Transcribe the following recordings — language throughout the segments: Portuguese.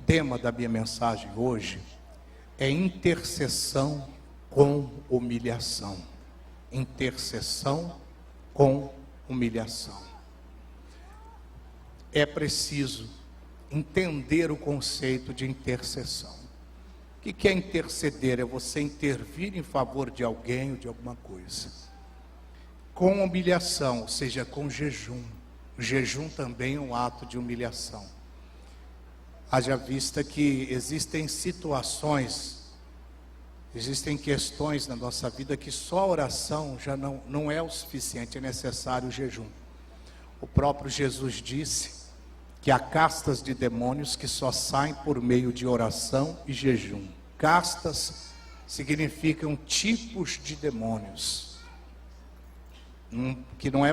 tema da minha mensagem hoje é intercessão com humilhação. Intercessão com humilhação. É preciso entender o conceito de intercessão. O que é interceder? É você intervir em favor de alguém ou de alguma coisa. Com humilhação, ou seja, com jejum. O jejum também é um ato de humilhação. Haja vista que existem situações, existem questões na nossa vida que só a oração já não é o suficiente, é necessário o jejum. O próprio Jesus disse que há castas de demônios que só saem por meio de oração e jejum. Castas significam tipos de demônios, que não é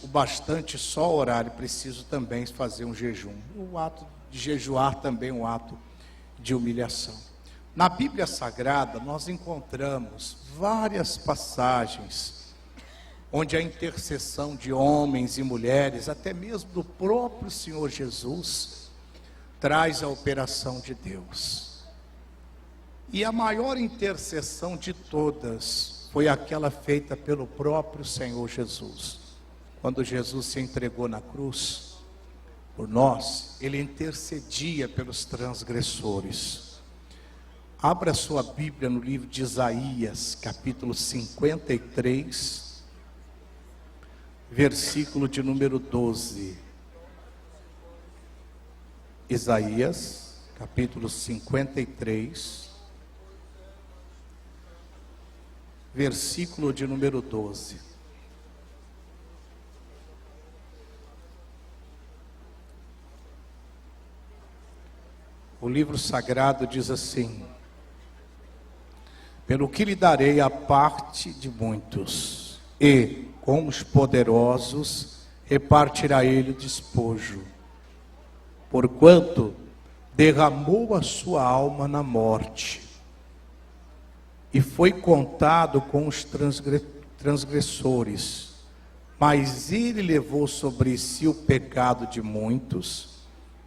o bastante só orar, é preciso também fazer um jejum. O ato de jejuar também é um ato de humilhação. Na Bíblia Sagrada nós encontramos várias passagens onde a intercessão de homens e mulheres, até mesmo do próprio Senhor Jesus, traz a operação de Deus. E a maior intercessão de todas foi aquela feita pelo próprio Senhor Jesus. Quando Jesus se entregou na cruz por nós, Ele intercedia pelos transgressores. Abra sua Bíblia no livro de Isaías, capítulo 53, versículo de número 12. Isaías, capítulo 53, versículo de número 12. O livro sagrado diz assim: pelo que lhe darei a parte de muitos, e com os poderosos repartirá ele o despojo, porquanto derramou a sua alma na morte, e foi contado com os transgressores, mas ele levou sobre si o pecado de muitos,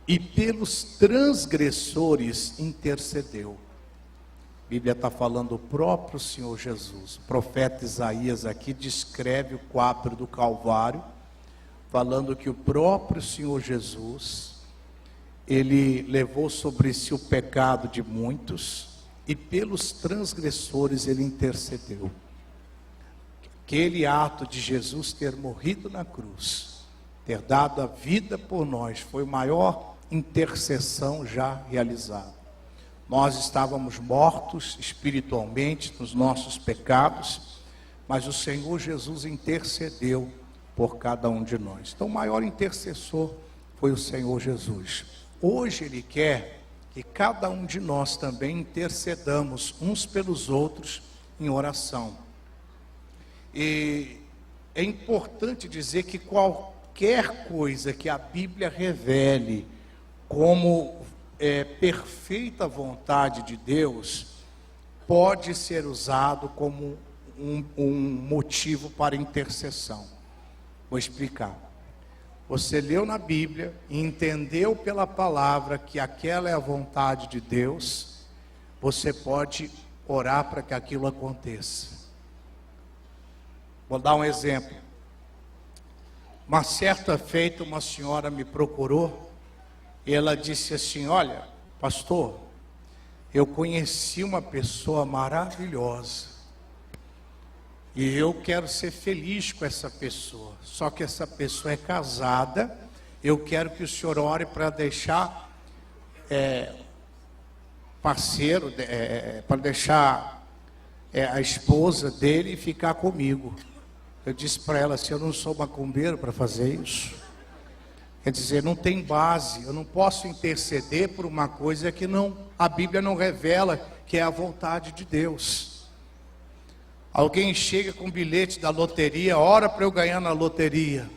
e pelos transgressores intercedeu. A Bíblia está falando o próprio Senhor Jesus. O profeta Isaías aqui descreve o quadro do Calvário, falando que o próprio Senhor Jesus, Ele levou sobre si o pecado de muitos, e pelos transgressores Ele intercedeu. Aquele ato de Jesus ter morrido na cruz, ter dado a vida por nós, foi a maior intercessão já realizada. Nós estávamos mortos espiritualmente nos nossos pecados, mas o Senhor Jesus intercedeu por cada um de nós. Então o maior intercessor foi o Senhor Jesus. Hoje Ele quer que cada um de nós também intercedamos uns pelos outros em oração. E é importante dizer que qualquer coisa que a Bíblia revele como perfeita vontade de Deus, pode ser usado como um motivo para intercessão. Vou explicar. Você leu na Bíblia e entendeu pela palavra que aquela é a vontade de Deus, você pode orar para que aquilo aconteça. Vou dar um exemplo. Uma certa feita, uma senhora me procurou, e ela disse assim: olha, pastor, eu conheci uma pessoa maravilhosa, e eu quero ser feliz com essa pessoa, só que essa pessoa é casada, eu quero que o senhor ore para deixar parceiro, para deixar a esposa dele ficar comigo. Eu disse para ela assim: eu não sou macumbeiro para fazer isso. Quer dizer, não tem base, eu não posso interceder por uma coisa que a Bíblia não revela que é a vontade de Deus. Alguém chega com um bilhete da loteria, ora para eu ganhar na loteria.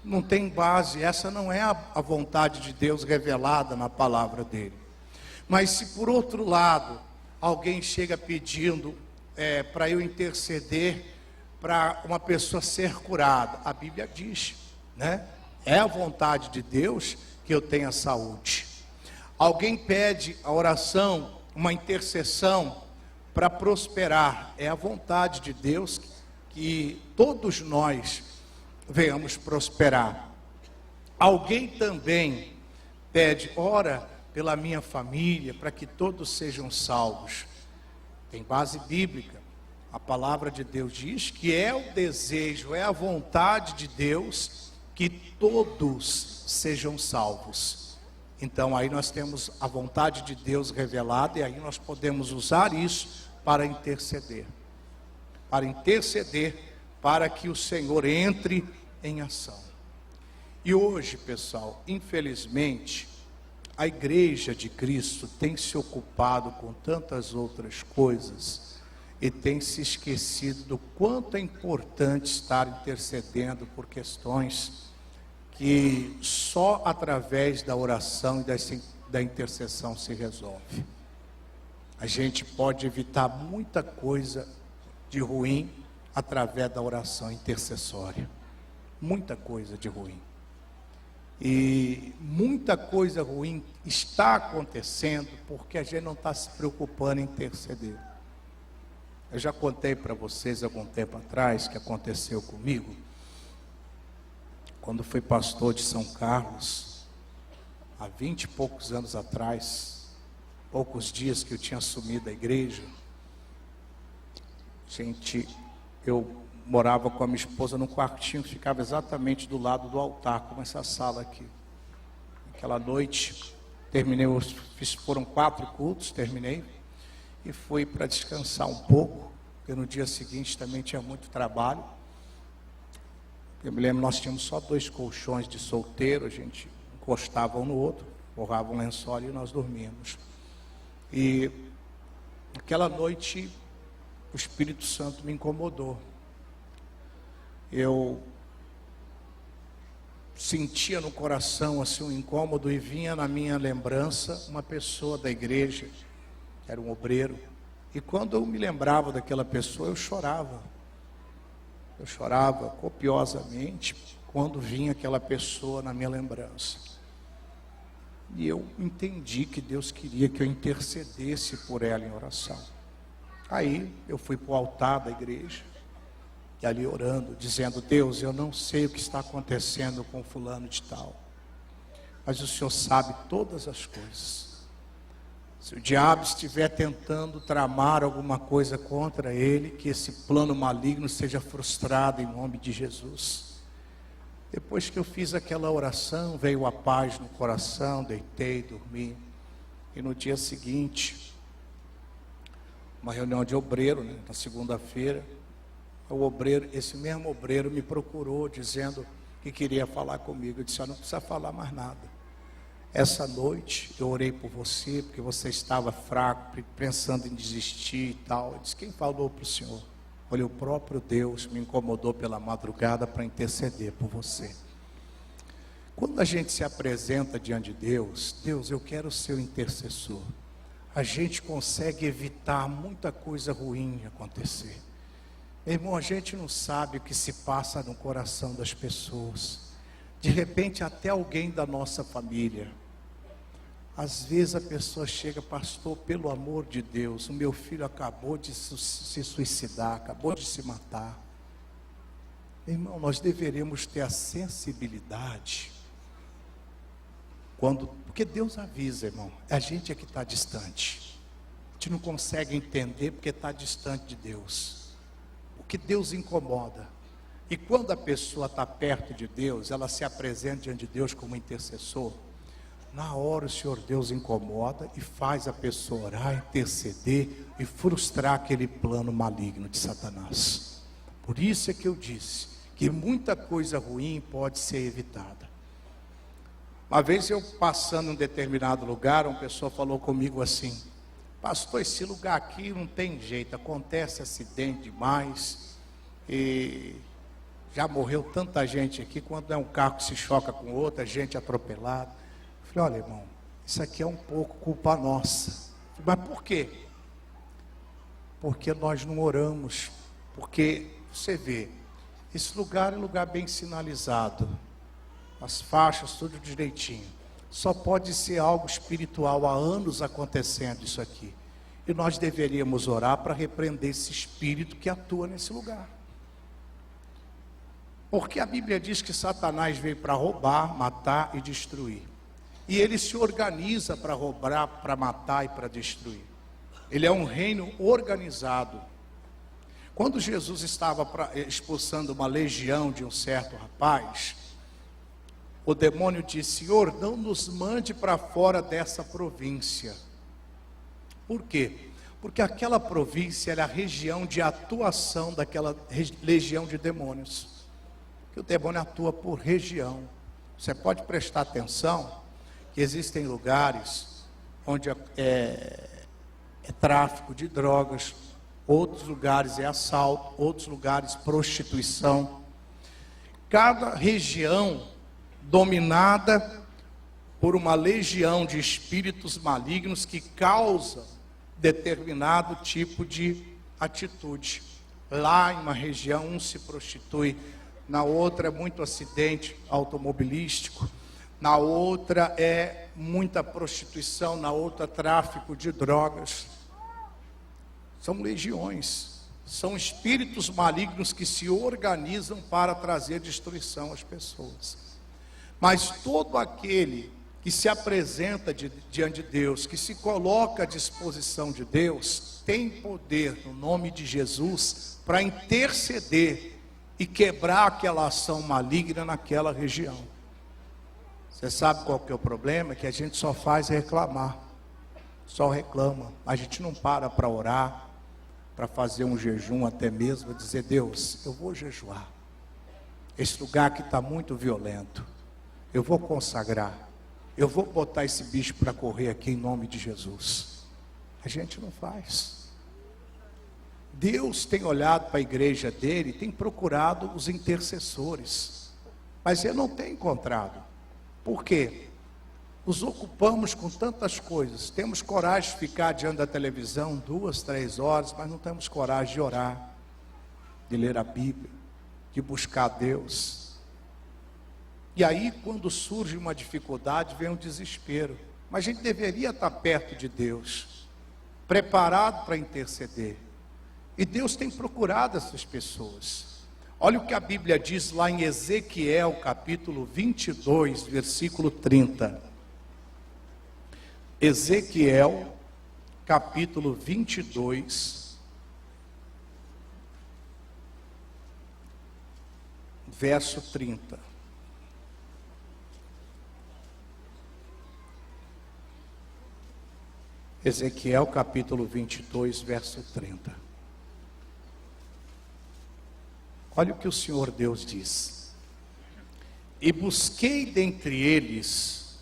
Não tem base, essa não é a vontade de Deus revelada na palavra dele. Mas se por outro lado, alguém chega pedindo para eu interceder para uma pessoa ser curada, a Bíblia diz, né? É a vontade de Deus que eu tenha saúde. Alguém pede a oração, uma intercessão para prosperar. É a vontade de Deus que todos nós venhamos prosperar. Alguém também pede, ora pela minha família, para que todos sejam salvos. Tem base bíblica. A palavra de Deus diz que é o desejo, é a vontade de Deus que todos sejam salvos. Então aí nós temos a vontade de Deus revelada e aí nós podemos usar isso para interceder. Para que o Senhor entre em ação. E hoje, pessoal, infelizmente, a igreja de Cristo tem se ocupado com tantas outras coisas e tem se esquecido do quanto é importante estar intercedendo por questões que só através da oração e da intercessão se resolve. A gente pode evitar muita coisa de ruim através da oração intercessória. Muita coisa de ruim. E muita coisa ruim está acontecendo porque a gente não está se preocupando em interceder. Eu já contei para vocês algum tempo atrás que aconteceu comigo, quando fui pastor de São Carlos, há 20 e poucos anos atrás, poucos dias que eu tinha assumido a igreja. Eu morava com a minha esposa num quartinho que ficava exatamente do lado do altar, como essa sala aqui. Aquela noite, foram 4 cultos, terminei, e fui para descansar um pouco, porque no dia seguinte também tinha muito trabalho. Eu me lembro, nós tínhamos só 2 colchões de solteiro, a gente encostava um no outro, forrava um lençol e nós dormíamos. E aquela noite, o Espírito Santo me incomodou. Eu sentia no coração assim um incômodo e vinha na minha lembrança uma pessoa da igreja, que era um obreiro, e quando eu me lembrava daquela pessoa, eu chorava copiosamente quando vinha aquela pessoa na minha lembrança. E eu entendi que Deus queria que eu intercedesse por ela em oração. Aí eu fui para o altar da igreja, e ali orando, dizendo: Deus, eu não sei o que está acontecendo com fulano de tal, mas o Senhor sabe todas as coisas. Se o diabo estiver tentando tramar alguma coisa contra ele, que esse plano maligno seja frustrado em nome de Jesus. Depois que eu fiz aquela oração, veio a paz no coração, deitei, dormi. E no dia seguinte, uma reunião de obreiro, na segunda-feira, esse mesmo obreiro me procurou dizendo que queria falar comigo. Eu disse: não precisa falar mais nada. Essa noite eu orei por você, porque você estava fraco, pensando em desistir e tal. Eu disse: quem falou para o senhor? Olha, o próprio Deus me incomodou pela madrugada para interceder por você. Quando a gente se apresenta diante de Deus, Deus, eu quero ser o intercessor, a gente consegue evitar muita coisa ruim de acontecer. Meu irmão, a gente não sabe o que se passa no coração das pessoas. De repente, até alguém da nossa família. Às vezes a pessoa chega: pastor, pelo amor de Deus, o meu filho acabou de se suicidar, acabou de se matar. Meu irmão, nós deveremos ter a sensibilidade, porque Deus avisa, irmão, a gente é que está distante. A gente não consegue entender porque está distante de Deus. O que Deus incomoda. E quando a pessoa está perto de Deus, ela se apresenta diante de Deus como intercessor, na hora o Senhor Deus incomoda e faz a pessoa orar, interceder e frustrar aquele plano maligno de Satanás. Por isso é que eu disse que muita coisa ruim pode ser evitada. Uma vez eu passando em um determinado lugar, uma pessoa falou comigo assim: pastor, esse lugar aqui não tem jeito, acontece acidente demais, e já morreu tanta gente aqui, quando é um carro que se choca com outra, gente atropelada. Eu falei: olha, irmão, isso aqui é um pouco culpa nossa. Mas por quê? Porque nós não oramos, porque você vê, esse lugar é um lugar bem sinalizado, as faixas tudo direitinho, só pode ser algo espiritual. Há anos acontecendo isso aqui. E nós deveríamos orar para repreender esse espírito que atua nesse lugar. Porque a Bíblia diz que Satanás veio para roubar, matar e destruir. E ele se organiza para roubar, para matar e para destruir. Ele é um reino organizado. Quando Jesus estava expulsando uma legião de um certo rapaz, o demônio disse: Senhor, não nos mande para fora dessa província. Por quê? Porque aquela província era a região de atuação daquela legião de demônios. Que o demônio atua por região. Você pode prestar atenção que existem lugares onde é tráfico de drogas, outros lugares é assalto, outros lugares prostituição. Cada região dominada por uma legião de espíritos malignos que causa determinado tipo de atitude. Lá em uma região um se prostitui, na outra é muito acidente automobilístico, na outra é muita prostituição, na outra tráfico de drogas. São legiões, são espíritos malignos que se organizam para trazer destruição às pessoas. Mas todo aquele que se apresenta diante de Deus, que se coloca à disposição de Deus, tem poder no nome de Jesus para interceder e quebrar aquela ação maligna naquela região. Você sabe qual que é o problema? Que a gente só faz reclamar, só reclama. A gente não para orar, para fazer um jejum, até mesmo dizer: Deus, eu vou jejuar. Esse lugar aqui está muito violento. Eu vou consagrar. Eu vou botar esse bicho para correr aqui em nome de Jesus. A gente não faz. Deus tem olhado para a igreja dele, tem procurado os intercessores, mas ele não tem encontrado. Por quê? Nos ocupamos com tantas coisas, temos coragem de ficar diante da televisão 2, 3 horas, mas não temos coragem de orar, de ler a Bíblia, de buscar Deus. E aí, quando surge uma dificuldade, vem um desespero. Mas a gente deveria estar perto de Deus, preparado para interceder. E Deus tem procurado essas pessoas. Olha o que a Bíblia diz lá em Ezequiel, capítulo 22, versículo 30. Ezequiel, capítulo 22, verso 30. Ezequiel, capítulo 22, verso 30. Olha o que o Senhor Deus diz: e busquei dentre eles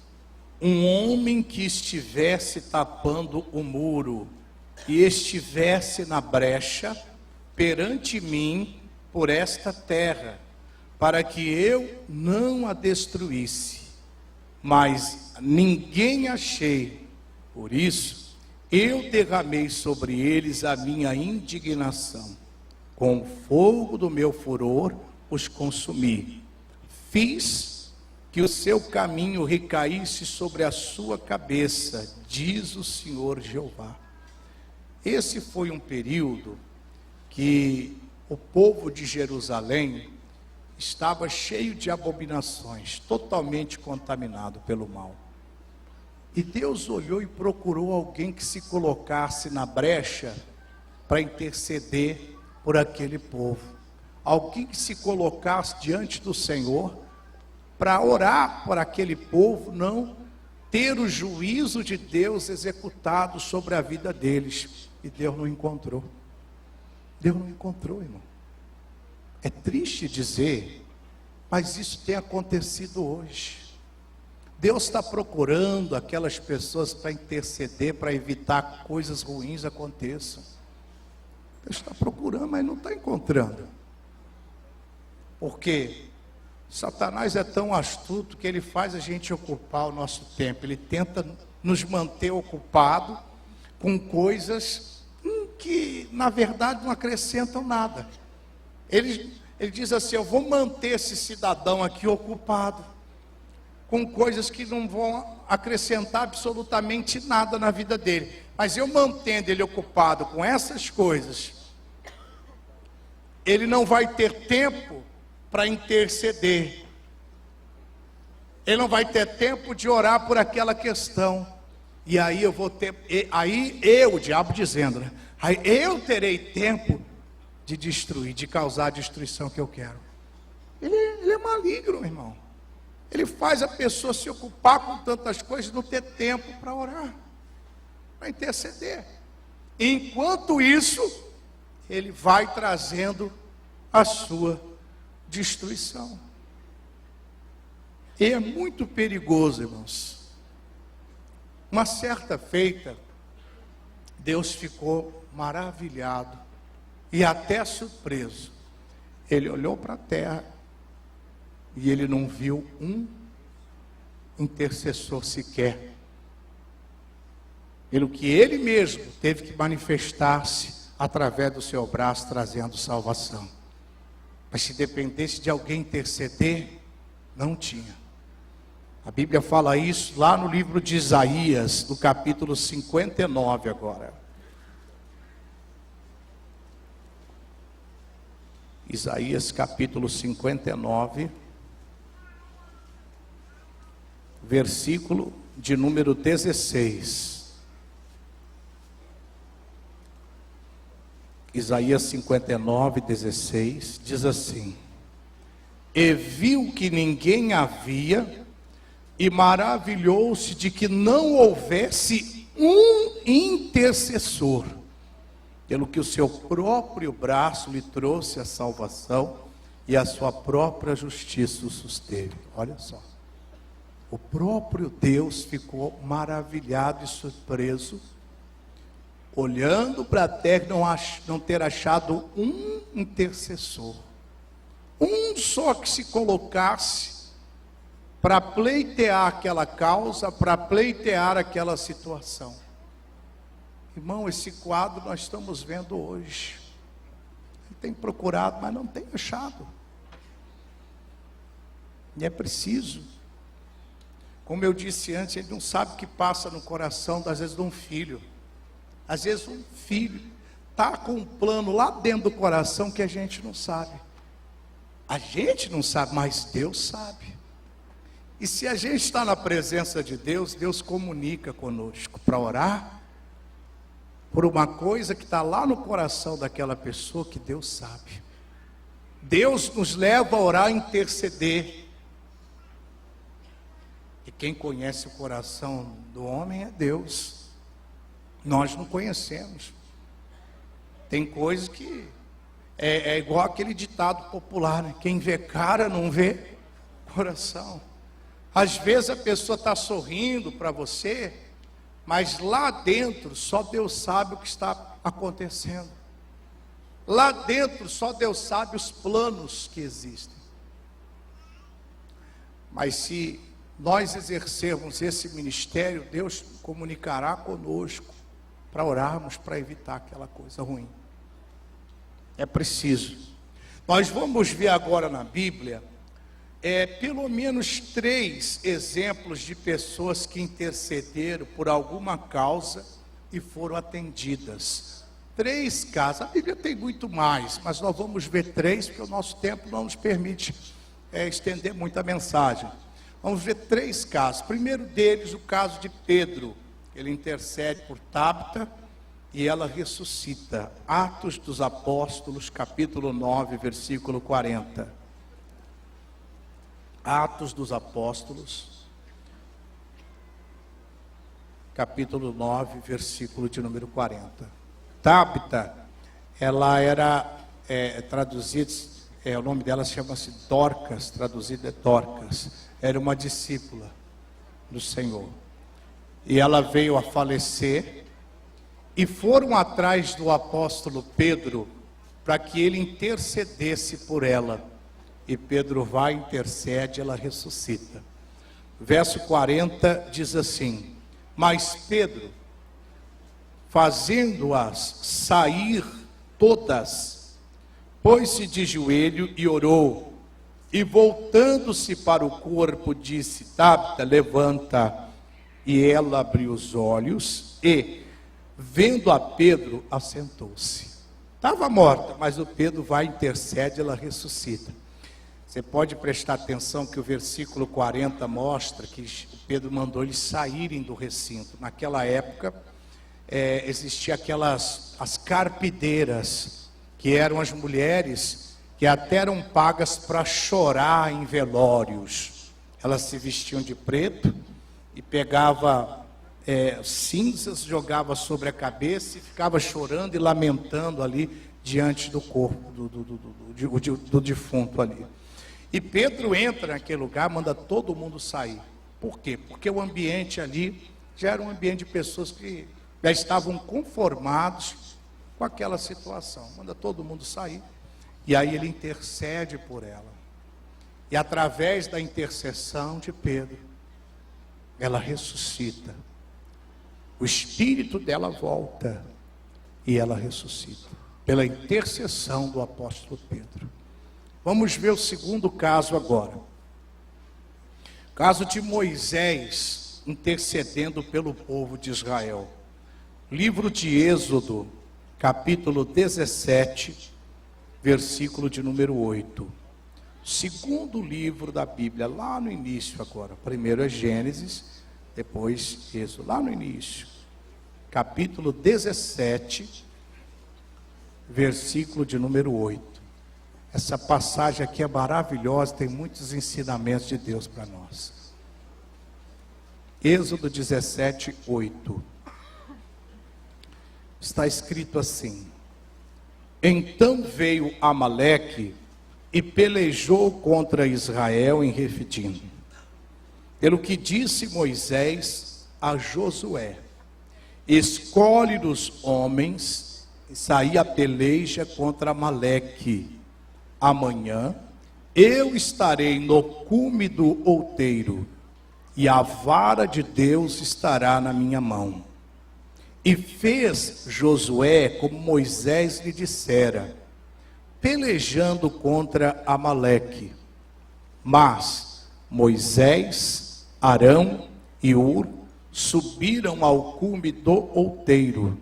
um homem que estivesse tapando o muro e estivesse na brecha perante mim por esta terra, para que eu não a destruísse. Mas ninguém achei. Por isso eu derramei sobre eles a minha indignação. Com o fogo do meu furor os consumi. Fiz que o seu caminho recaísse sobre a sua cabeça, diz o Senhor Jeová. Esse foi um período que o povo de Jerusalém estava cheio de abominações, totalmente contaminado pelo mal. E Deus olhou e procurou alguém que se colocasse na brecha para interceder por aquele povo. Alguém que se colocasse diante do Senhor para orar por aquele povo não ter o juízo de Deus executado sobre a vida deles. E Deus não encontrou. Deus não encontrou, irmão. É triste dizer, mas isso tem acontecido hoje. Deus está procurando aquelas pessoas para interceder, para evitar que coisas ruins aconteçam. Deus está procurando, mas não está encontrando. Porque Satanás é tão astuto que ele faz a gente ocupar o nosso tempo. Ele tenta nos manter ocupados com coisas que, na verdade, não acrescentam nada. Ele diz assim: eu vou manter esse cidadão aqui ocupado. com coisas que não vão acrescentar absolutamente nada na vida dele. Mas eu mantendo ele ocupado com essas coisas, ele não vai ter tempo para interceder. Ele não vai ter tempo de orar por aquela questão. E aí eu vou ter, o diabo dizendo, né? Aí eu terei tempo de destruir, de causar a destruição que eu quero. Ele é maligno, irmão. Ele faz a pessoa se ocupar com tantas coisas, não ter tempo para orar, para interceder. Enquanto isso, ele vai trazendo a sua destruição. E é muito perigoso, irmãos. Uma certa feita, Deus ficou maravilhado e até surpreso. Ele olhou para a terra e ele não viu um intercessor sequer. Pelo que ele mesmo teve que manifestar-se através do seu braço, trazendo salvação. Mas se dependesse de alguém interceder, não tinha. A Bíblia fala isso lá no livro de Isaías, no capítulo 59 agora. Isaías capítulo 59, versículo de número 16. Isaías 59, 16, diz assim: E viu que ninguém havia, e maravilhou-se de que não houvesse um intercessor, pelo que o seu próprio braço lhe trouxe a salvação, e a sua própria justiça o susteve. Olha só, o próprio Deus ficou maravilhado e surpreso, olhando para a terra e não ter achado um intercessor, um só que se colocasse para pleitear aquela causa, para pleitear aquela situação. Irmão, esse quadro nós estamos vendo hoje. Ele tem procurado, mas não tem achado. E é preciso. Como eu disse antes, ele não sabe o que passa no coração, às vezes, de um filho. Às vezes um filho está com um plano lá dentro do coração que a gente não sabe. A gente não sabe, mas Deus sabe. E se a gente está na presença de Deus, Deus comunica conosco para orar por uma coisa que está lá no coração daquela pessoa que Deus sabe. Deus nos leva a orar e interceder. E quem conhece o coração do homem é Deus. Nós não conhecemos. Tem coisas que é igual aquele ditado popular, né? Quem vê cara não vê coração. Às vezes a pessoa está sorrindo para você, mas lá dentro só Deus sabe o que está acontecendo. Lá dentro só Deus sabe os planos que existem. Mas se nós exercermos esse ministério, Deus comunicará conosco para orarmos, para evitar aquela coisa ruim. É preciso. Nós vamos ver agora na Bíblia pelo menos 3 exemplos de pessoas que intercederam por alguma causa e foram atendidas. 3 casos. A Bíblia tem muito mais, mas nós vamos ver 3, porque o nosso tempo não nos permite estender muito a mensagem. Vamos ver 3 casos. Primeiro deles, o caso de Pedro. Ele intercede por Tabita e ela ressuscita. Atos dos Apóstolos, capítulo 9, versículo 40. Atos dos Apóstolos, capítulo 9, versículo de número 40. Tabita, ela era traduzida, o nome dela chama-se Dorcas, traduzida é Dorcas. Era uma discípula do Senhor. E ela veio a falecer, e foram atrás do apóstolo Pedro, para que ele intercedesse por ela. E Pedro vai, intercede, ela ressuscita. Verso 40 diz assim: Mas Pedro, fazendo-as sair todas, pôs-se de joelho e orou, E voltando-se para o corpo, disse: Tabita, levanta. E ela abriu os olhos e, vendo a Pedro, assentou-se. Estava morta, mas o Pedro vai, intercede, ela ressuscita. Você pode prestar atenção que o versículo 40 mostra que Pedro mandou eles saírem do recinto. Naquela época, existiam as carpideiras, que eram as mulheres que até eram pagas para chorar em velórios. Elas se vestiam de preto e pegava cinzas, jogava sobre a cabeça e ficava chorando e lamentando ali diante do corpo do defunto ali. E Pedro entra naquele lugar, manda todo mundo sair. Por quê? Porque o ambiente ali já era um ambiente de pessoas que já estavam conformados com aquela situação. Manda todo mundo sair. E aí ele intercede por ela. E através da intercessão de Pedro, ela ressuscita. O espírito dela volta e ela ressuscita. Pela intercessão do apóstolo Pedro. Vamos ver o segundo caso agora. Caso de Moisés intercedendo pelo povo de Israel. Livro de Êxodo, capítulo 17, versículo de número 8. Segundo livro da Bíblia, lá no início agora. Primeiro é Gênesis, depois Êxodo. Lá no início, capítulo 17, versículo de número 8. Essa passagem aqui é maravilhosa, tem muitos ensinamentos de Deus para nós. Êxodo 17, 8. Está escrito assim: Então veio Amaleque e pelejou contra Israel em Refidim. Pelo que disse Moisés a Josué: Escolhe-nos homens e saí a peleja contra Amaleque. Amanhã eu estarei no cume do outeiro, e a vara de Deus estará na minha mão. E fez Josué como Moisés lhe dissera, pelejando contra Amaleque. Mas Moisés, Arão e Hur subiram ao cume do outeiro.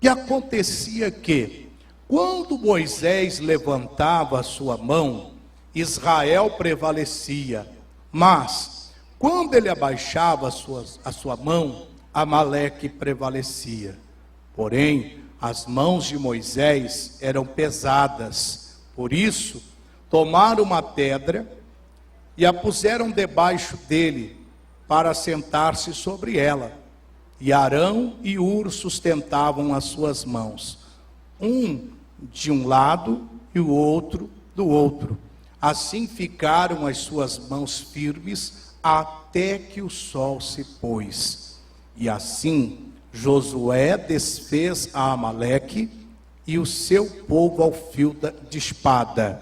E acontecia que, quando Moisés levantava a sua mão, Israel prevalecia. Mas, quando ele abaixava a sua mão, Amaleque prevalecia. Porém, as mãos de Moisés eram pesadas. Por isso, tomaram uma pedra e a puseram debaixo dele, para sentar-se sobre ela. E Arão e Hur sustentavam as suas mãos, um de um lado e o outro do outro. Assim ficaram as suas mãos firmes até que o sol se pôs. E assim Josué desfez a Amaleque e o seu povo ao fio de espada.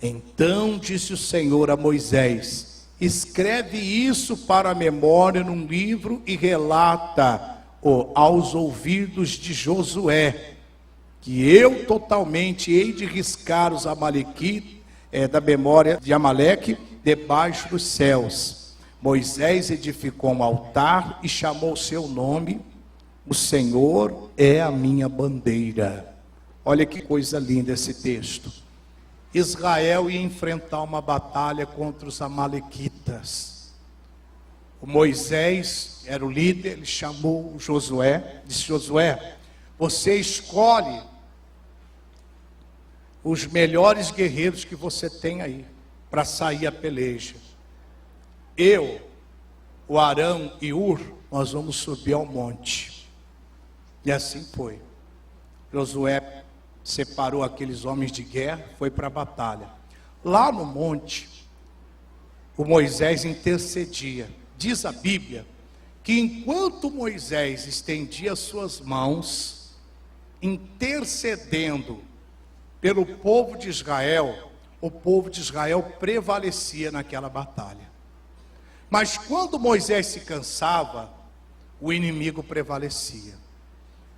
Então disse o Senhor a Moisés: escreve isso para a memória num livro e relata-o aos ouvidos de Josué, que eu totalmente hei de riscar os amalequitas da memória de Amaleque debaixo dos céus. Moisés edificou um altar e chamou seu nome: o Senhor é a minha bandeira. Olha que coisa linda esse texto. Israel ia enfrentar uma batalha contra os amalequitas. O Moisés era o líder, ele chamou Josué, disse: Josué, você escolhe os melhores guerreiros que você tem aí, para sair a peleja. Eu, o Arão e Hur, nós vamos subir ao monte. E assim foi. Josué separou aqueles homens de guerra, foi para a batalha. Lá no monte, o Moisés intercedia. Diz a Bíblia que enquanto Moisés estendia suas mãos, intercedendo pelo povo de Israel, o povo de Israel prevalecia naquela batalha. Mas quando Moisés se cansava, o inimigo prevalecia.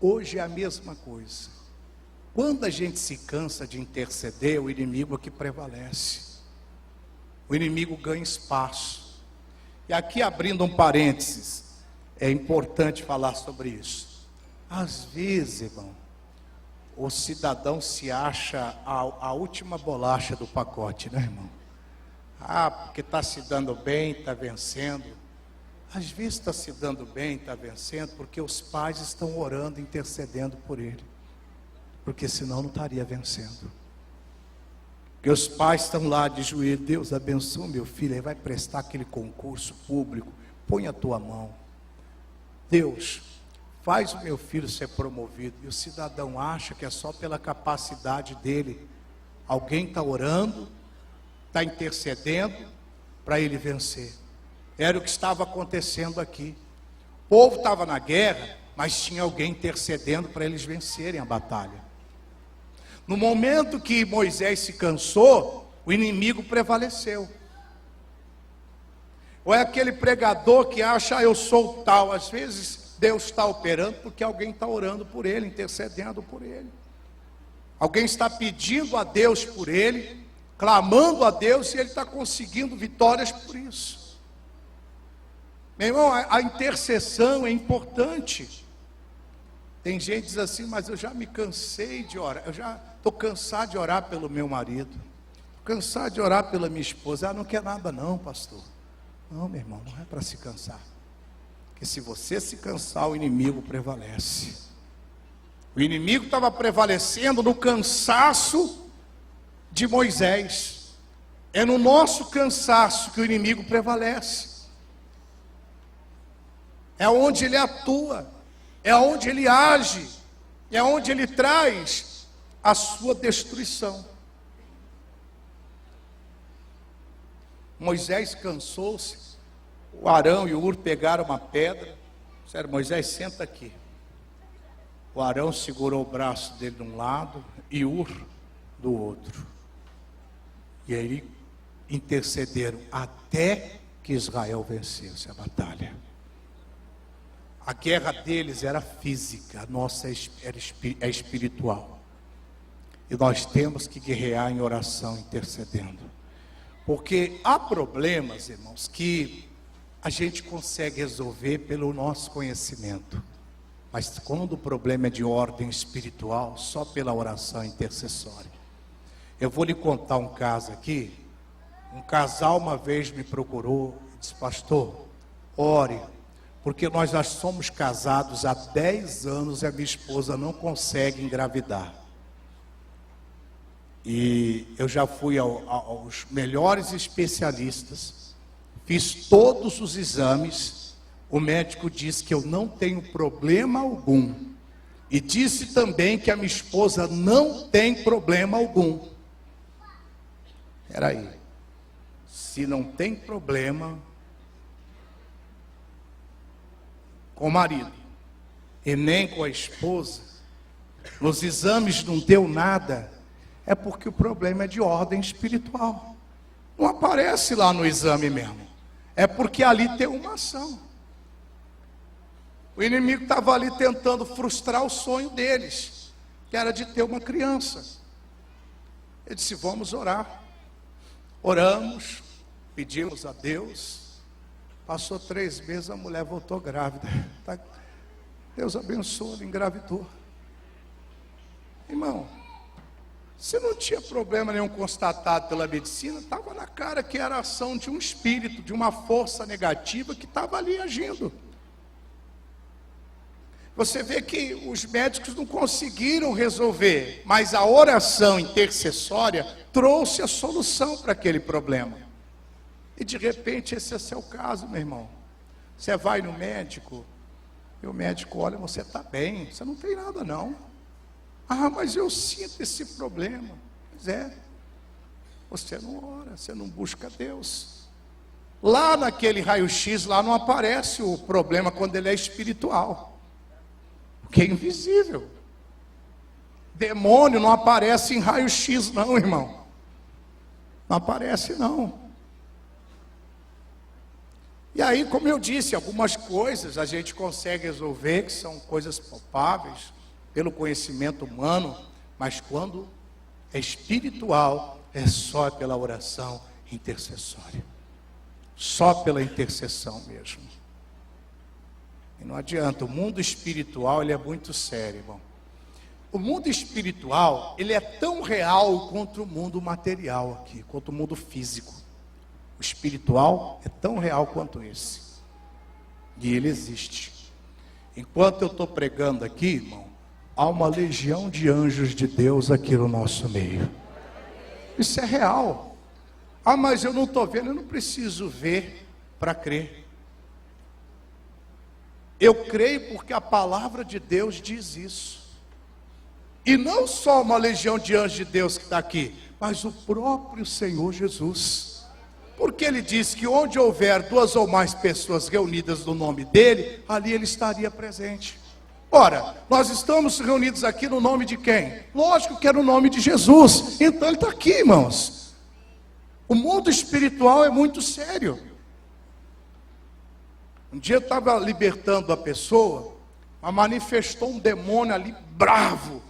Hoje é a mesma coisa. Quando a gente se cansa de interceder, o inimigo é que prevalece. o inimigo ganha espaço. E aqui, abrindo um parênteses, é importante falar sobre isso. Às vezes, irmão, o cidadão se acha a última bolacha do pacote, né, irmão? Porque está se dando bem, está vencendo. Às vezes está se dando bem, está vencendo, porque os pais estão orando, intercedendo por ele. Porque senão não estaria vencendo. Porque os pais estão lá de joelho: Deus abençoe meu filho, aí vai prestar aquele concurso público, põe a tua mão. Deus, faz o meu filho ser promovido. E o cidadão acha que é só pela capacidade dele. Alguém está orando, está intercedendo para ele vencer. Era o que estava acontecendo aqui. O povo estava na guerra, mas tinha alguém intercedendo para eles vencerem a batalha. No momento que Moisés se cansou, o inimigo prevaleceu. Ou é aquele pregador que acha: eu sou tal. Às vezes Deus está operando porque alguém está orando por ele, intercedendo por ele. Alguém está pedindo a Deus por ele, clamando a Deus, e ele está conseguindo vitórias por isso. Meu irmão, a intercessão é importante. Tem gente que diz assim: mas eu já me cansei de orar, eu já estou cansado de orar pelo meu marido, estou cansado de orar pela minha esposa. Não quer nada não, pastor. Não, meu irmão, não é para se cansar. Porque se você se cansar, o inimigo prevalece. O inimigo estava prevalecendo no cansaço de Moisés. É no nosso cansaço que o inimigo prevalece. É onde ele atua, é onde ele age, é onde ele traz a sua destruição. Moisés cansou-se, o Arão e o Hur pegaram uma pedra, disseram: Moisés, senta aqui. O Arão segurou o braço dele de um lado e Hur do outro. E aí intercederam até que Israel vencesse a batalha. A guerra deles era física, a nossa é espiritual. E nós temos que guerrear em oração, intercedendo. Porque há problemas, irmãos, que a gente consegue resolver pelo nosso conhecimento. Mas quando o problema é de ordem espiritual, só pela oração intercessória. Eu vou lhe contar um caso aqui. Um casal uma vez me procurou e disse: pastor, ore, porque nós já somos casados há 10 anos e a minha esposa não consegue engravidar. E eu já fui aos melhores especialistas, fiz todos os exames, o médico disse que eu não tenho problema algum. E disse também que a minha esposa não tem problema algum. Peraí, se não tem problema com o marido e nem com a esposa, nos exames não deu nada, é porque o problema é de ordem espiritual. Não aparece lá no exame mesmo, é porque ali tem uma ação. O inimigo estava ali tentando frustrar o sonho deles, que era de ter uma criança. Ele disse: vamos orar. Oramos, pedimos a Deus. Passou 3 meses, a mulher voltou grávida. Deus abençoou, ela engravidou. Irmão, se não tinha problema nenhum constatado pela medicina, estava na cara que era a ação de um espírito, de uma força negativa que estava ali agindo. Você vê que os médicos não conseguiram resolver, mas a oração intercessória trouxe a solução para aquele problema. E de repente esse é seu caso, meu irmão. Você vai no médico, e o médico olha: você está bem, você não tem nada não. Mas eu sinto esse problema. Pois é, você não ora, você não busca Deus. Lá naquele raio-x, lá não aparece o problema quando ele é espiritual, porque é invisível. Demônio não aparece em raio-x não, irmão. Não aparece não. E aí, como eu disse, algumas coisas a gente consegue resolver, que são coisas palpáveis, pelo conhecimento humano, mas quando é espiritual, é só pela oração intercessória. Só pela intercessão mesmo. E não adianta, o mundo espiritual ele é muito sério, irmão. O mundo espiritual, ele é tão real quanto o mundo material aqui, quanto o mundo físico. O espiritual é tão real quanto esse. E ele existe. Enquanto eu estou pregando aqui, irmão, há uma legião de anjos de Deus aqui no nosso meio. Isso é real. Ah, mas eu não estou vendo, eu não preciso ver para crer. Eu creio porque a palavra de Deus diz isso. E não só uma legião de anjos de Deus que está aqui, mas o próprio Senhor Jesus. Porque ele diz que onde houver 2 ou mais pessoas reunidas no nome dele, ali ele estaria presente. Ora, nós estamos reunidos aqui no nome de quem? Lógico que é no nome de Jesus. Então ele está aqui, irmãos. O mundo espiritual é muito sério. Um dia eu estava libertando a pessoa, mas manifestou um demônio ali bravo.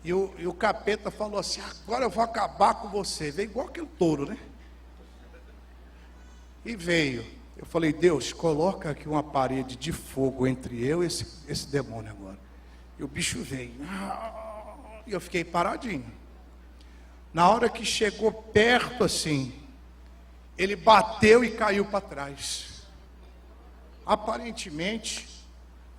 E o capeta falou assim: agora eu vou acabar com você. Veio igual aquele touro, né? E veio. Eu falei: Deus, coloca aqui uma parede de fogo entre eu e esse demônio agora. E o bicho veio. E eu fiquei paradinho. Na hora que chegou perto assim, ele bateu e caiu para trás. Aparentemente,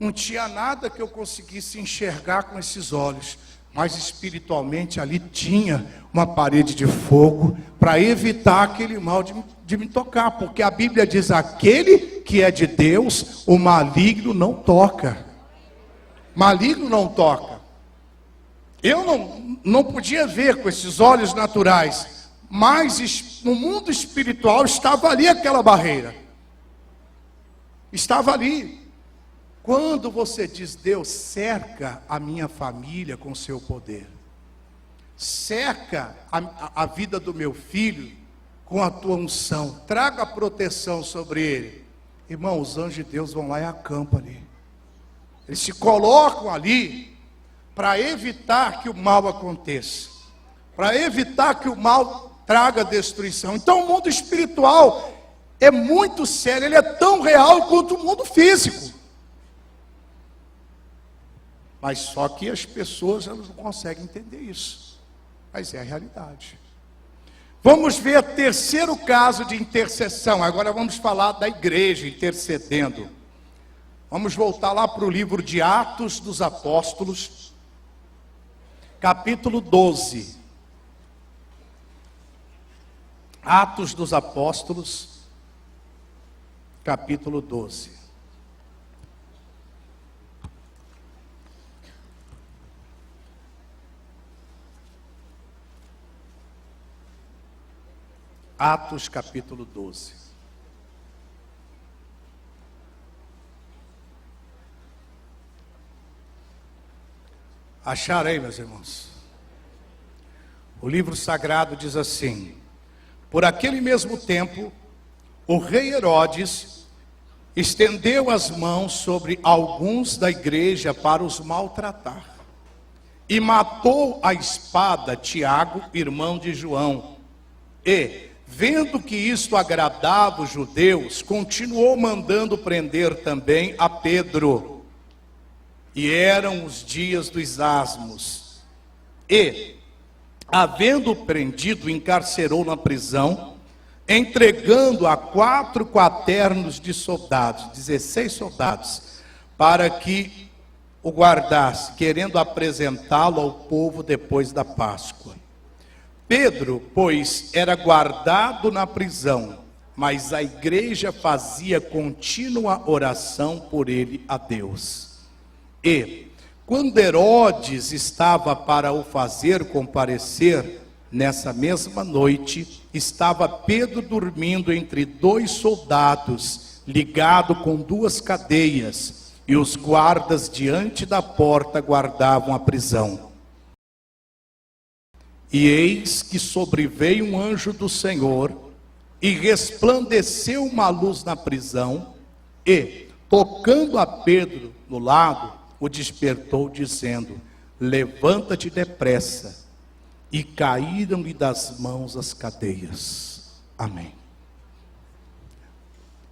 não tinha nada que eu conseguisse enxergar com esses olhos. Mas espiritualmente ali tinha uma parede de fogo para evitar aquele mal de me tocar. Porque a Bíblia diz: aquele que é de Deus, o maligno não toca. Maligno não toca. Eu não podia ver com esses olhos naturais, mas no mundo espiritual estava ali aquela barreira. Estava ali. Quando você diz: Deus, cerca a minha família com seu poder, cerca a vida do meu filho com a tua unção, traga proteção sobre ele. Irmão, os anjos de Deus vão lá e acampam ali. Eles se colocam ali para evitar que o mal aconteça, para evitar que o mal traga destruição. Então o mundo espiritual é muito sério, ele é tão real quanto o mundo físico. Mas só que as pessoas elas não conseguem entender isso. Mas é a realidade. Vamos ver o terceiro caso de intercessão. Agora vamos falar da igreja intercedendo. Vamos voltar lá para o livro de Atos dos Apóstolos, capítulo 12. Atos dos Apóstolos, capítulo 12. Atos capítulo 12. Acharam aí, meus irmãos? O livro sagrado diz assim: por aquele mesmo tempo, o rei Herodes estendeu as mãos sobre alguns da igreja para os maltratar, e matou à espada Tiago, irmão de João, e vendo que isto agradava os judeus, continuou mandando prender também a Pedro. E eram os dias dos asmos. E, havendo prendido, encarcerou na prisão, entregando a 4 quaternos de soldados, 16 soldados, para que o guardasse, querendo apresentá-lo ao povo depois da Páscoa. Pedro, pois, era guardado na prisão, mas a igreja fazia contínua oração por ele a Deus. E, quando Herodes estava para o fazer comparecer, nessa mesma noite, estava Pedro dormindo entre 2 soldados, ligado com 2 cadeias, e os guardas diante da porta guardavam a prisão. E eis que sobreveio um anjo do Senhor, e resplandeceu uma luz na prisão, e, tocando a Pedro no lado, o despertou, dizendo: levanta-te depressa. e caíram-lhe das mãos as cadeias. Amém.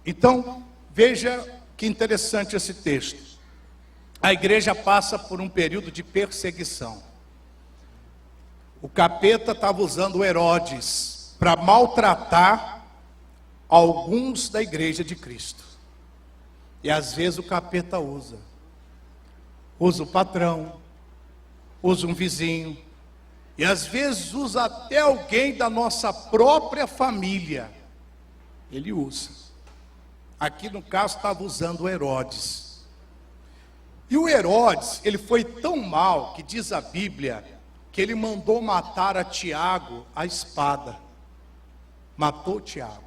Então, veja que interessante esse texto. A igreja passa por um período de perseguição. O capeta estava usando Herodes para maltratar alguns da igreja de Cristo. E às vezes o capeta usa o patrão, usa um vizinho, e às vezes usa até alguém da nossa própria família. Ele usa. Aqui no caso estava usando o Herodes. E o Herodes, ele foi tão mal, que diz a Bíblia, que ele mandou matar a Tiago à espada. Matou Tiago.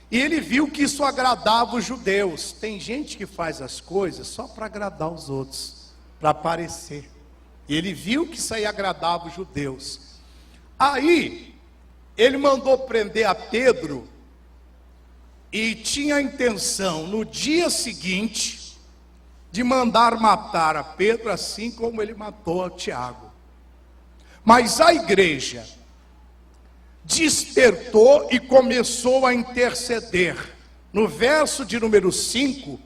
E ele viu que isso agradava os judeus. Tem gente que faz as coisas só para agradar os outros, para aparecer. E ele viu que isso aí agradava os judeus. Aí, ele mandou prender a Pedro, e tinha a intenção, no dia seguinte, de mandar matar a Pedro, assim como ele matou a Tiago. Mas a igreja despertou e começou a interceder. No verso de número 5,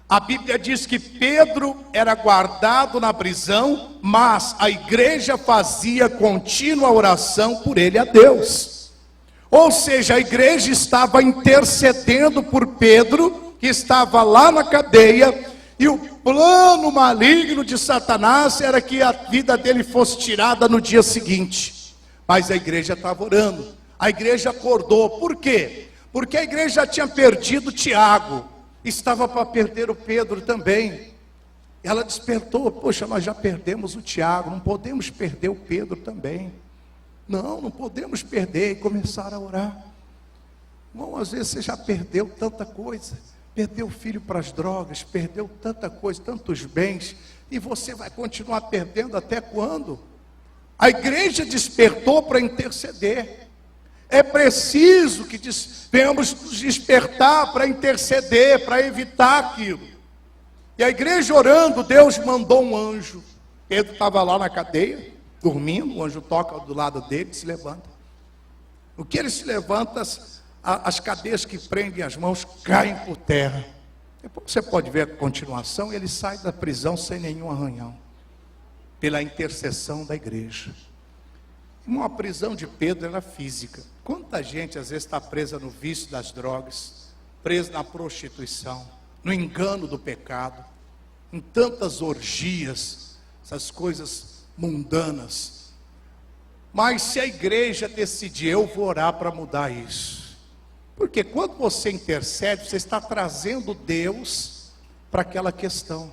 a Bíblia diz que Pedro era guardado na prisão, mas a igreja fazia contínua oração por ele a Deus. Ou seja, a igreja estava intercedendo por Pedro, que estava lá na cadeia, e o plano maligno de Satanás era que a vida dele fosse tirada no dia seguinte. Mas a igreja estava orando, a igreja acordou. Por quê? Porque a igreja já tinha perdido Tiago, estava para perder o Pedro também. Ela despertou: poxa, nós já perdemos o Tiago, não podemos perder o Pedro também. Não podemos perder. E começaram a orar. Bom, às vezes você já perdeu tanta coisa, perdeu o filho para as drogas, perdeu tanta coisa, tantos bens, e você vai continuar perdendo até quando? A igreja despertou para interceder. É preciso que venhamos nos despertar para interceder, para evitar aquilo. E a igreja orando, Deus mandou um anjo. Pedro estava lá na cadeia, dormindo, o anjo toca do lado dele e se levanta. No que ele se levanta, as cadeias que prendem as mãos caem por terra. Depois você pode ver a continuação, ele sai da prisão sem nenhum arranhão, pela intercessão da igreja. Uma prisão de Pedro era física. Quanta gente às vezes está presa no vício das drogas, presa na prostituição, no engano do pecado, em tantas orgias, essas coisas mundanas. Mas se a igreja decidir, eu vou orar para mudar isso. Porque quando você intercede, você está trazendo Deus para aquela questão.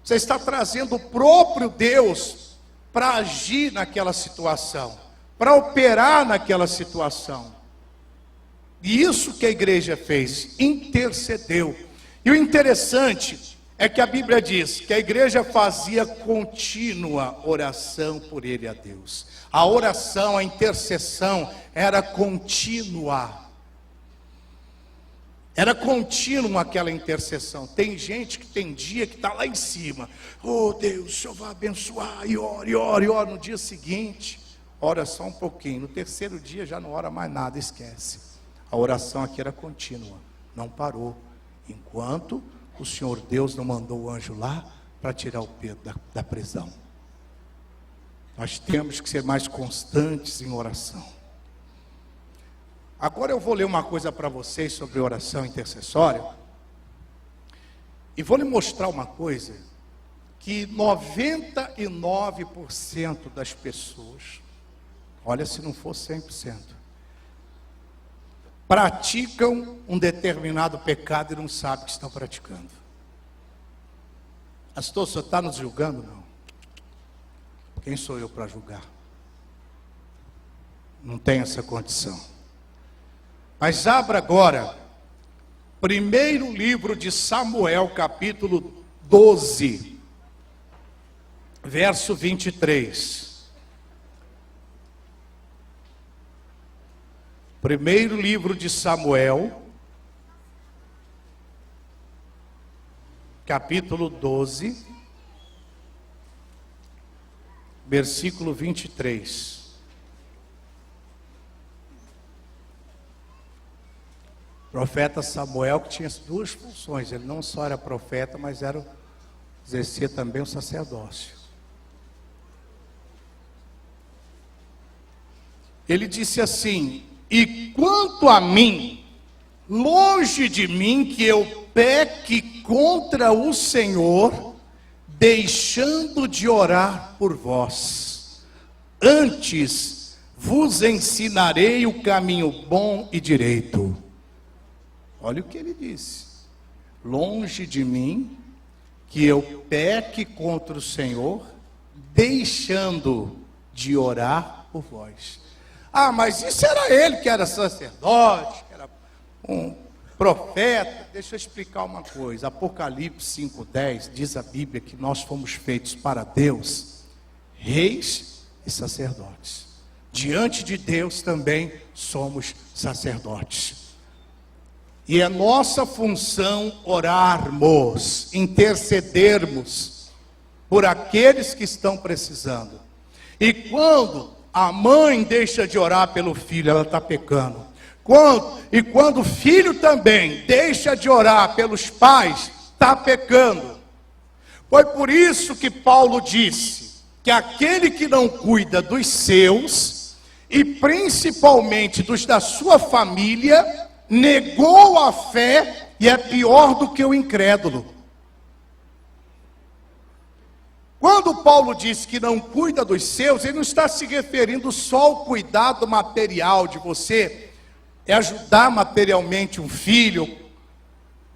Você está trazendo o próprio Deus para agir naquela situação, para operar naquela situação. E isso que a igreja fez, intercedeu. E o interessante é que a Bíblia diz que a igreja fazia contínua oração por ele a Deus. A oração, a intercessão era contínua. Era contínua aquela intercessão. Tem gente que tem dia que está lá em cima. Oh Deus, o Senhor vai abençoar, e ora, e ora, e ora. No dia seguinte, ora só um pouquinho. No terceiro dia já não ora mais nada, esquece. A oração aqui era contínua, não parou. Enquanto o Senhor Deus não mandou o anjo lá para tirar o Pedro da prisão. Nós temos que ser mais constantes em oração. Agora eu vou ler uma coisa para vocês sobre oração intercessória. E vou lhe mostrar uma coisa, que 99% das pessoas, olha, se não for 100%, praticam um determinado pecado e não sabem que estão praticando. Pastor, o senhor está nos julgando? Não. Quem sou eu para julgar? Não tenho essa condição. Mas abra agora, primeiro livro de Samuel, capítulo 12, verso 23. Primeiro livro de Samuel, capítulo 12, versículo 23. profeta Samuel, que tinha duas funções. Ele não só era profeta, mas exercia também o sacerdócio. Ele disse assim: e quanto a mim, longe de mim que eu peque contra o Senhor, deixando de orar por vós. Antes vos ensinarei o caminho bom e direito. Olha o que ele disse: longe de mim que eu peque contra o Senhor, deixando de orar por vós. Ah, mas isso era ele que era sacerdote, que era um profeta. Deixa eu explicar uma coisa. Apocalipse 5:10 diz a Bíblia que nós fomos feitos para Deus, reis e sacerdotes. Diante de Deus também somos sacerdotes. E é nossa função orarmos, intercedermos por aqueles que estão precisando. E quando a mãe deixa de orar pelo filho, ela está pecando. Quando o filho também deixa de orar pelos pais, está pecando. Foi por isso que Paulo disse que aquele que não cuida dos seus, e principalmente dos da sua família, negou a fé e é pior do que o incrédulo. Quando Paulo diz que não cuida dos seus, ele não está se referindo só ao cuidado material de você, é ajudar materialmente um filho.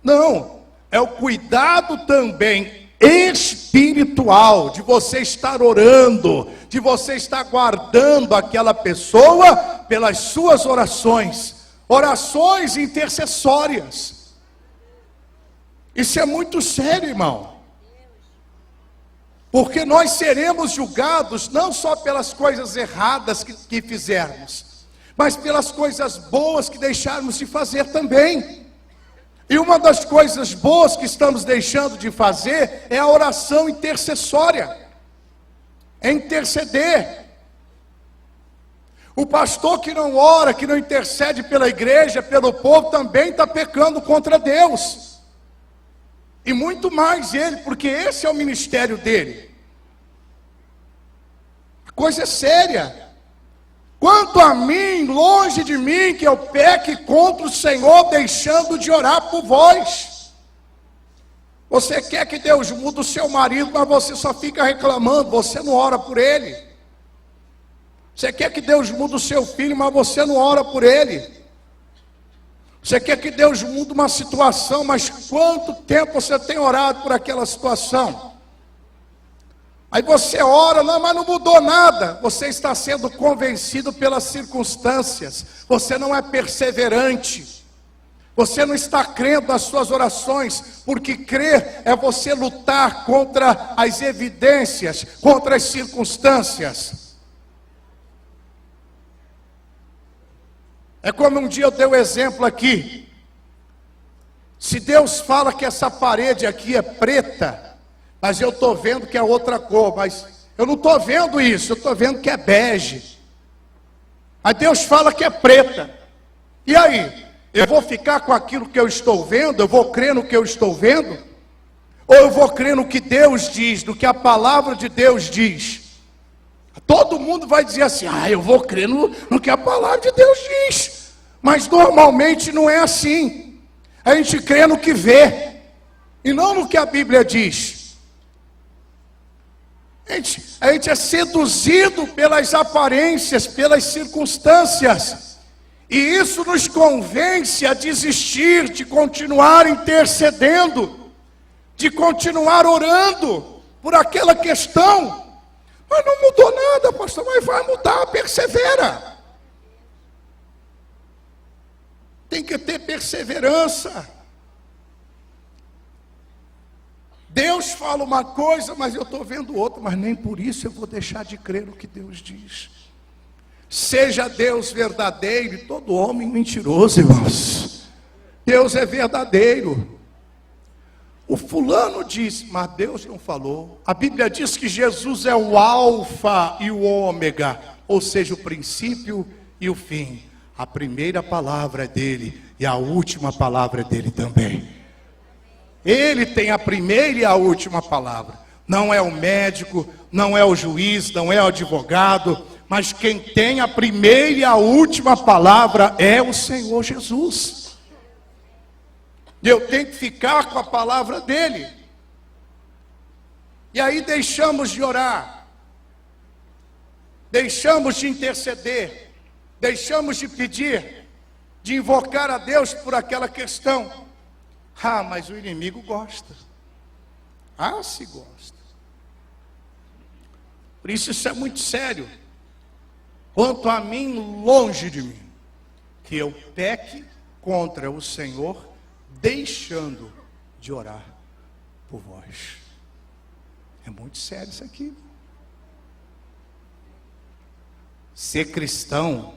Não, é o cuidado também espiritual, de você estar orando, de você estar guardando aquela pessoa pelas suas orações, orações intercessórias. Isso é muito sério, irmão. Porque nós seremos julgados não só pelas coisas erradas que fizermos, mas pelas coisas boas que deixarmos de fazer também. E uma das coisas boas que estamos deixando de fazer é a oração intercessória. É interceder. O pastor que não ora, que não intercede pela igreja, pelo povo, também está pecando contra Deus. E muito mais ele, porque esse é o ministério dele. A coisa é séria. Quanto a mim, longe de mim, que eu peque contra o Senhor, deixando de orar por vós. Você quer que Deus mude o seu marido, mas você só fica reclamando, você não ora por ele. Você quer que Deus mude o seu filho, mas você não ora por ele. Você quer que Deus mude uma situação, mas quanto tempo você tem orado por aquela situação? Aí você ora, não, mas não mudou nada. Você está sendo convencido pelas circunstâncias. Você não é perseverante. Você não está crendo nas suas orações, porque crer é você lutar contra as evidências, contra as circunstâncias. É como um dia eu dei o exemplo aqui. Se Deus fala que essa parede aqui é preta, mas eu estou vendo que é outra cor, mas eu não estou vendo isso, eu estou vendo que é bege. Aí Deus fala que é preta. E aí? Eu vou ficar com aquilo que eu estou vendo? Eu vou crer no que eu estou vendo? Ou eu vou crer no que Deus diz, no que a palavra de Deus diz? Todo mundo vai dizer assim: eu vou crer no que a palavra de Deus diz. Mas normalmente não é assim. A gente crê no que vê, e não no que a Bíblia diz. A gente é seduzido pelas aparências, pelas circunstâncias. E isso nos convence a desistir de continuar intercedendo, de continuar orando por aquela questão. Mas não mudou nada, pastor, mas vai mudar, persevera. Tem que ter perseverança. Deus fala uma coisa, mas eu estou vendo outra, mas nem por isso eu vou deixar de crer no que Deus diz. Seja Deus verdadeiro e todo homem mentiroso, irmãos. Deus é verdadeiro. O fulano disse, mas Deus não falou. A Bíblia diz que Jesus é o alfa e o ômega, ou seja, o princípio e o fim. A primeira palavra é dele e a última palavra é dele também. Ele tem a primeira e a última palavra. Não é o médico, não é o juiz, não é o advogado, mas quem tem a primeira e a última palavra é o Senhor Jesus. E eu tenho que ficar com a palavra dele. E aí deixamos de orar, deixamos de interceder, deixamos de pedir, de invocar a Deus por aquela questão. Ah, mas o inimigo gosta. Ah, se gosta. Por isso é muito sério. Quanto a mim, longe de mim, que eu peque contra o Senhor, deixando de orar por vós. É muito sério isso aqui. Ser cristão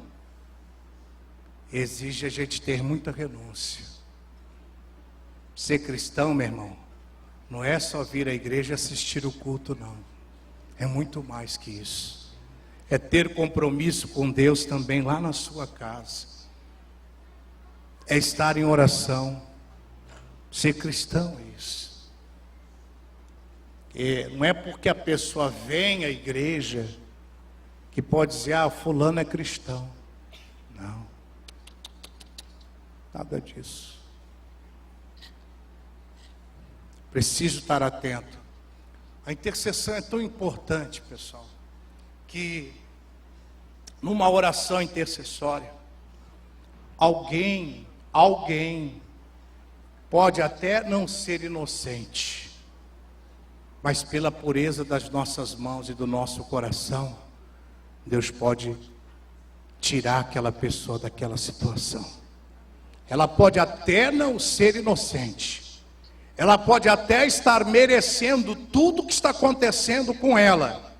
exige a gente ter muita renúncia. Ser cristão, meu irmão, não é só vir à igreja e assistir o culto, não. É muito mais que isso. É ter compromisso com Deus também lá na sua casa. É estar em oração. Ser cristão é isso. Não é porque a pessoa vem à igreja que pode dizer, ah, fulano é cristão. Não. Nada disso. Preciso estar atento. A intercessão é tão importante, pessoal, que numa oração intercessória, alguém pode até não ser inocente, mas pela pureza das nossas mãos e do nosso coração, Deus pode tirar aquela pessoa daquela situação. Ela pode até não ser inocente, ela pode até estar merecendo tudo que está acontecendo com ela,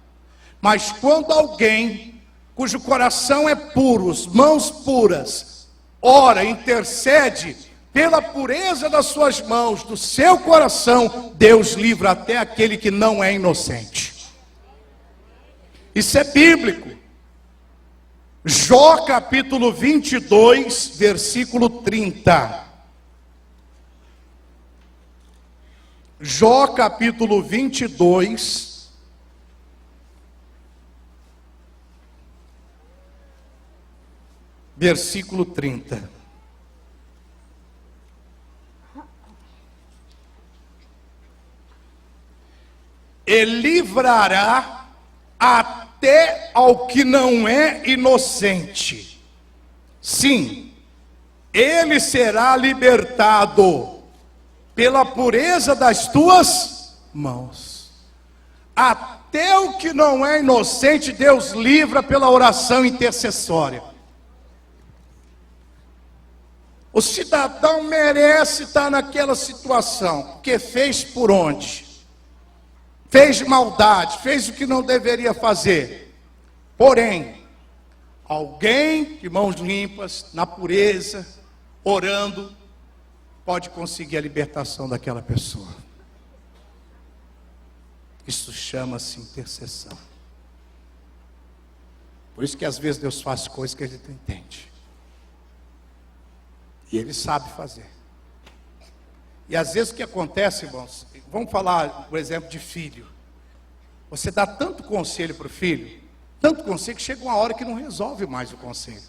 mas quando alguém cujo coração é puro, mãos puras, ora, intercede, pela pureza das suas mãos, do seu coração, Deus livra até aquele que não é inocente. Isso é bíblico. Jó capítulo 22, versículo 30. Jó capítulo 22, versículo 30. E livrará até ao que não é inocente. Sim, ele será libertado pela pureza das tuas mãos. Até o que não é inocente, Deus livra pela oração intercessória. O cidadão merece estar naquela situação, porque fez por onde? Fez maldade, fez o que não deveria fazer. Porém, alguém de mãos limpas, na pureza, orando, pode conseguir a libertação daquela pessoa. Isso chama-se intercessão. Por isso que às vezes Deus faz coisas que a gente não entende. E Ele sabe fazer. E às vezes o que acontece, irmãos, vamos falar, por exemplo, de filho. Você dá tanto conselho para o filho, tanto conselho, que chega uma hora que não resolve mais o conselho.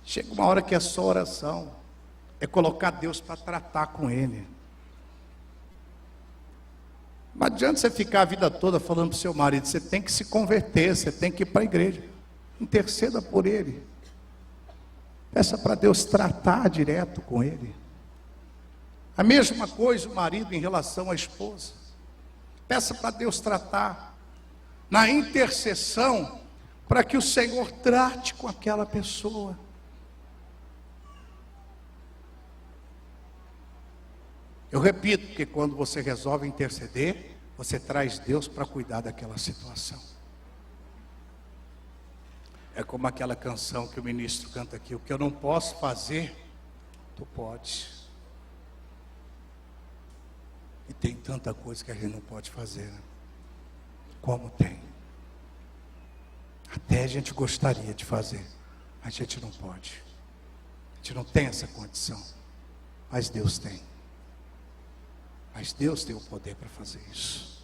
Chega uma hora que é só oração, é colocar Deus para tratar com ele. Não adianta você ficar a vida toda falando para o seu marido, você tem que se converter, você tem que ir para a igreja. Interceda por ele. Peça para Deus tratar direto com ele. A mesma coisa o marido em relação à esposa. Peça para Deus tratar na intercessão, para que o Senhor trate com aquela pessoa. Eu repito, que quando você resolve interceder, você traz Deus para cuidar daquela situação. É como aquela canção que o ministro canta aqui: o que eu não posso fazer, tu podes. E tem tanta coisa que a gente não pode fazer, né? Como tem. Até a gente gostaria de fazer, mas a gente não pode. gente não tem essa condição, mas Deus tem. Mas Deus tem o poder para fazer isso.